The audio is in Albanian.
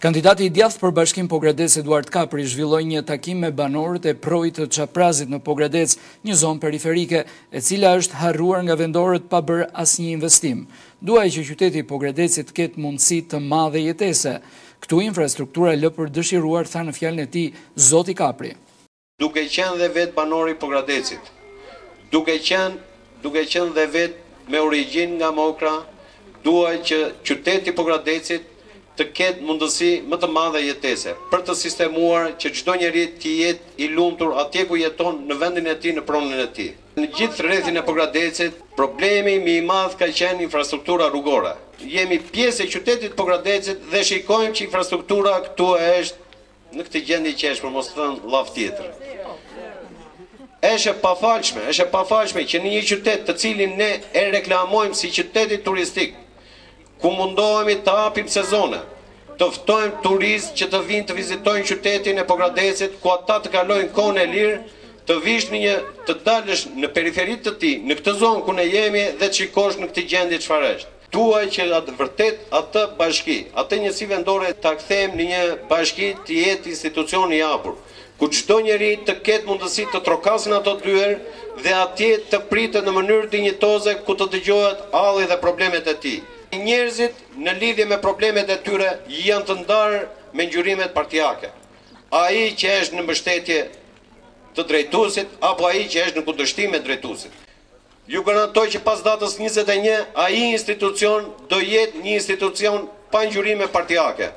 Kandidati i djathtë për Bashkinë Pogradec Eduard Kapri zhvilloi një takim me banorët e projit të Çaprazit në Pogradec, një zonë periferike, e cila është harruar nga vendorët pa bërë asnjë investim. Duaj që qyteti i Pogradecit të ketë mundësi të madhe jetese. Këtu infrastruktura lë për dëshiruar, tha në fjalën e tij zoti Kapri. Duke qenë dhe vetë banori i Pogradecit, duke qenë dhe vetë me origjinë nga Mokra, duaj që qyteti i Pogradecit të ketë mundësi më të madhe jetese, për të sistemuar që çdo njeri të jetë i lumtur atje ku jeton në vendin e tij, në pronën e tij. Në gjithë rrethin e Pogradecit, problemi më i madh ka qenë infrastruktura rrugore. Jemi pjesë e qytetit Pogradecit dhe shikojmë që infrastruktura këtu është në këtë gjendje që është, për mos thënë llaf tjetër. Është e pafalshme që në një qytet të cilin ne e reklamojmë si qyteti turistik, ku mundohemi të hapim sezone, të ftojmë turistë që të vinë të vizitojnë qytetin e Pogradecit, ku ata të kalojnë kohën e lirë, të vish të dalësh në periferitë të tij, në këtë zonë ku ne jemi dhe të shikosh në këtë gjendje çfarë është. Duaj që vërtet atë bashki, atë njësi vendore ta kthejmë në një bashki të jetë institucion i hapur, ku çdo njeri të ketë mundësi të trokasin ato dyer dhe atje të pritet në mënyrë dinjitoze ku të dëgjohet halli dhe problemet e tij. Njerëzit në lidhje me problemet e tyre janë të ndarë me ngjyrimet partijake. Ai që është në mbështetje të drejtuesit apo ai që është në kundërshtim me drejtuesit. Ju garantoj që pas datës 21 ai institucion do jetë një institucion pa ngjyrime partijake.